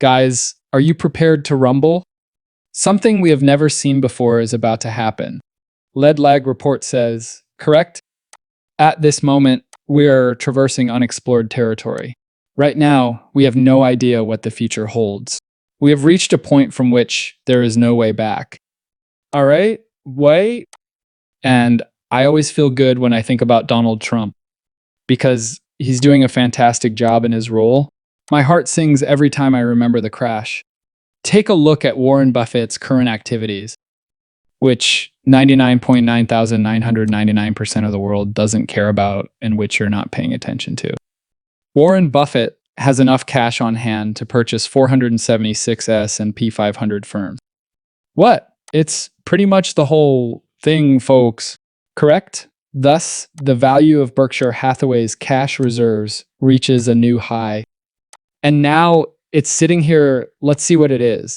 Guys, are you prepared to rumble? Something we have never seen before is about to happen. Lead lag report says, correct? At this moment, we are traversing unexplored territory. Right now, we have no idea what the future holds. We have reached a point from which there is no way back. All right, wait. And I always feel good when I think about Donald Trump because he's doing a fantastic job in his role. My heart sings every time I remember the crash. Take a look at Warren Buffett's current activities, which 99.9999% of the world doesn't care about and which you're not paying attention to. Warren Buffett has enough cash on hand to purchase 476 S&P 500 firms. What? It's pretty much the whole thing, folks. Correct? Thus, the value of Berkshire Hathaway's cash reserves reaches a new high. And now it's sitting here, let's see what it is.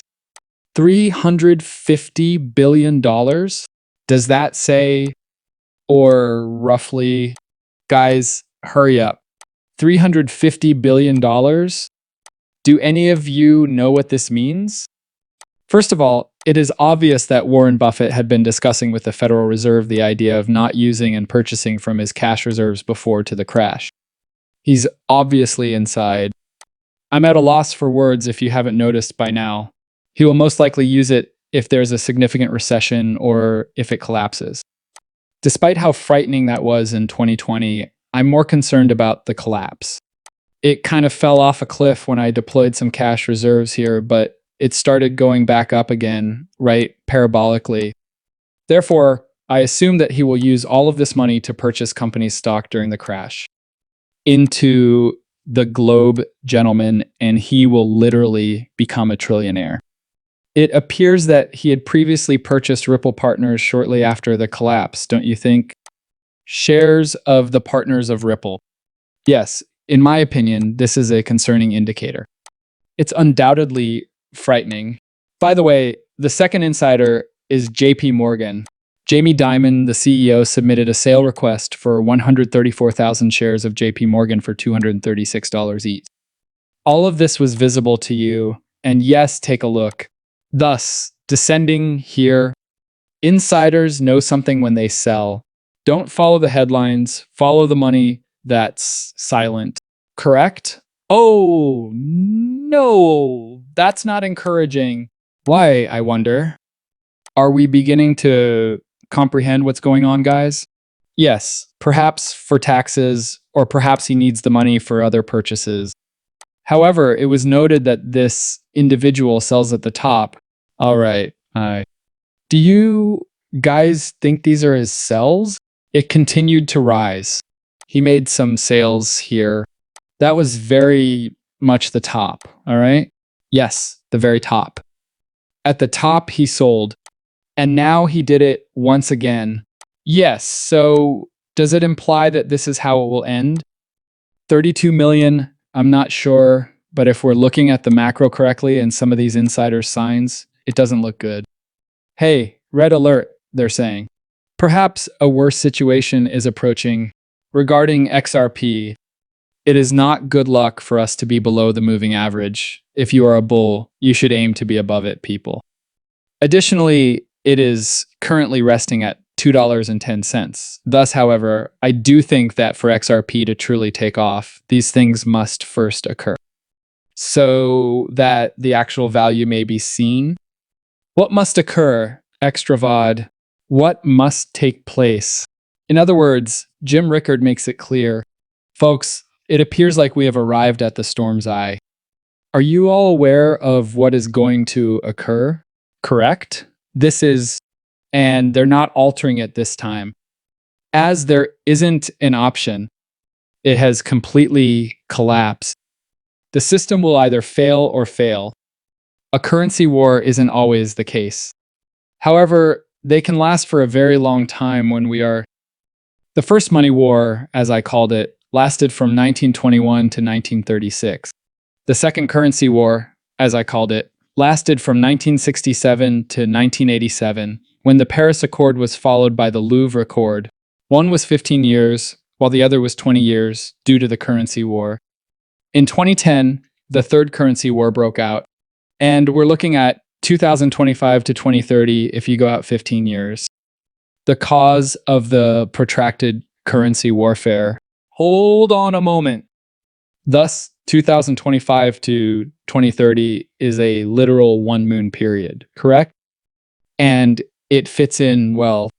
$350 billion? Does that say, or roughly, guys, hurry up. $350 billion? Do any of you know what this means? First of all, it is obvious that Warren Buffett had been discussing with the Federal Reserve the idea of not using and purchasing from his cash reserves before to the crash. He's obviously inside. I'm at a loss for words if you haven't noticed by now. He will most likely use it if there's a significant recession or if it collapses. Despite how frightening that was in 2020, I'm more concerned about the collapse. It kind of fell off a cliff when I deployed some cash reserves here, but it started going back up again, right, parabolically. Therefore, I assume that he will use all of this money to purchase company stock during the crash into the globe, gentlemen, and he will literally become a trillionaire. It appears that he had previously purchased Ripple Partners shortly after the collapse, don't you think? Shares of the partners of Ripple. Yes, in my opinion, this is a concerning indicator. It's undoubtedly frightening. By the way, the second insider is JP Morgan. Jamie Dimon, the CEO, submitted a sale request for 134,000 shares of JP Morgan for $236 each. All of this was visible to you, and yes, take a look. Thus, descending here, insiders know something when they sell. Don't follow the headlines, follow the money that's silent. Correct? Oh, no, that's not encouraging. Why, I wonder? Are we beginning to comprehend what's going on, guys? Yes, perhaps for taxes, or perhaps he needs the money for other purchases. However, it was noted that this individual sells at the top. All right. Do you guys think these are his sells? It continued to rise. He made some sales here. That was very much the top, all right? Yes, the very top. At the top, he sold. And now he did it once again. Yes, so does it imply that this is how it will end? 32 million, I'm not sure. But if we're looking at the macro correctly and some of these insider signs, it doesn't look good. Hey, red alert, they're saying. Perhaps a worse situation is approaching. Regarding XRP, it is not good luck for us to be below the moving average. If you are a bull, you should aim to be above it, people. Additionally, it is currently resting at $2.10. Thus, however, I do think that for XRP to truly take off, these things must first occur so that the actual value may be seen. What must occur, extravod? What must take place? In other words, Jim Rickard makes it clear. Folks, it appears like we have arrived at the storm's eye. Are you all aware of what is going to occur? Correct? This is, and they're not altering it this time. As there isn't an option, it has completely collapsed. The system will either fail or fail. A currency war isn't always the case. However, they can last for a very long time when we are... The first money war, as I called it, lasted from 1921 to 1936. The second currency war, as I called it, lasted from 1967 to 1987, when the Paris Accord was followed by the Louvre Accord. One was 15 years, while the other was 20 years, due to the currency war. In 2010, the third currency war broke out. And we're looking at 2025 to 2030 if you go out 15 years. The cause of the protracted currency warfare. Hold on a moment. Thus, 2025 to 2030 is a literal one moon period, correct? And it fits in well.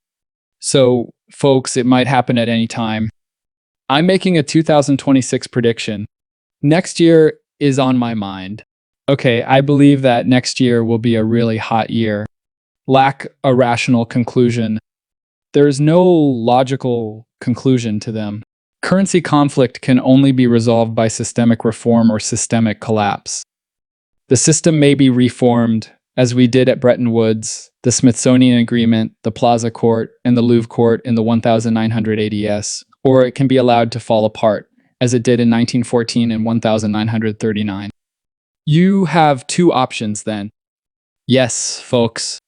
So, folks, it might happen at any time. I'm making a 2026 prediction. Next year is on my mind. Okay, I believe that next year will be a really hot year. Lack a rational conclusion. There's no logical conclusion to them. Currency conflict can only be resolved by systemic reform or systemic collapse. The system may be reformed, as we did at Bretton Woods, the Smithsonian Agreement, the Plaza Court, and the Louvre Court in the 1900 ADS, or it can be allowed to fall apart, as it did in 1914 and 1939. You have two options then. Yes, folks.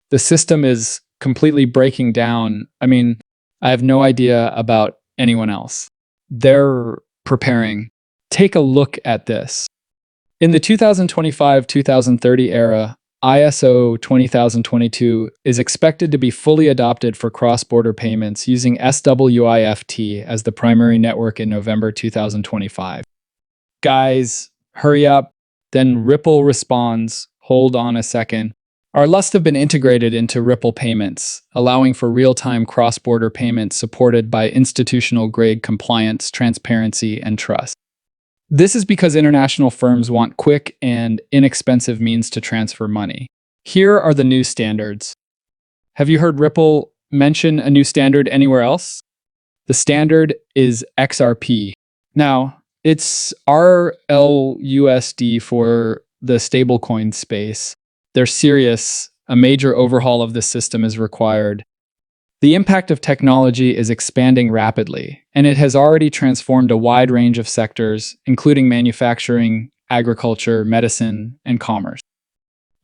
The system is completely breaking down. I have no idea about anyone else. They're preparing. Take a look at this. In the 2025-2030 era, ISO 20022 is expected to be fully adopted for cross-border payments using SWIFT as the primary network in November 2025. Guys, hurry up. Then Ripple responds, hold on a second. Our LUST have been integrated into Ripple payments, allowing for real-time cross-border payments supported by institutional-grade compliance, transparency, and trust. This is because international firms want quick and inexpensive means to transfer money. Here are the new standards. Have you heard Ripple mention a new standard anywhere else? The standard is XRP. Now, it's RLUSD for the stablecoin space. They're serious. A major overhaul of the system is required. The impact of technology is expanding rapidly, and it has already transformed a wide range of sectors, including manufacturing, agriculture, medicine, and commerce.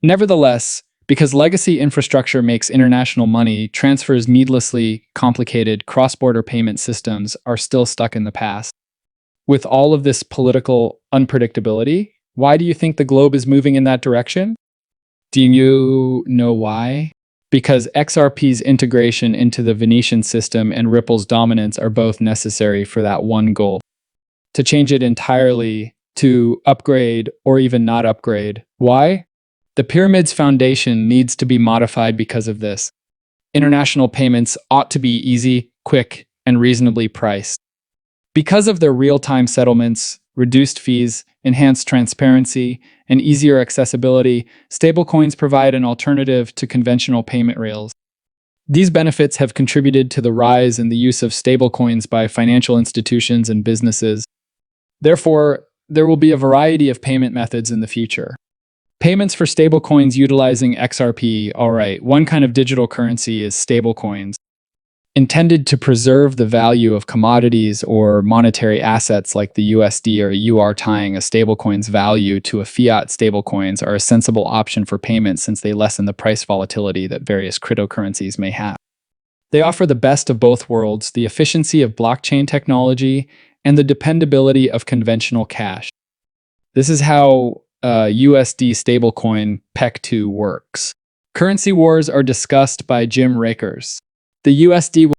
Nevertheless, because legacy infrastructure makes international money transfers needlessly complicated cross-border payment systems are still stuck in the past. With all of this political unpredictability, why do you think the globe is moving in that direction? Do you know why? Because XRP's integration into the Venetian system and Ripple's dominance are both necessary for that one goal. To change it entirely, to upgrade or even not upgrade. Why? The pyramid's foundation needs to be modified because of this. International payments ought to be easy, quick, and reasonably priced. Because of their real-time settlements, reduced fees, enhanced transparency, and easier accessibility, stablecoins provide an alternative to conventional payment rails. These benefits have contributed to the rise in the use of stablecoins by financial institutions and businesses. Therefore, there will be a variety of payment methods in the future. Payments for stablecoins utilizing XRP. Alright, one kind of digital currency is stablecoins. Intended to preserve the value of commodities or monetary assets like the USD or EUR, tying a stablecoin's value to a fiat stablecoins are a sensible option for payments since they lessen the price volatility that various cryptocurrencies may have. They offer the best of both worlds, the efficiency of blockchain technology and the dependability of conventional cash. This is how USD stablecoin PEC2 works. Currency wars are discussed by Jim Rakers. The USD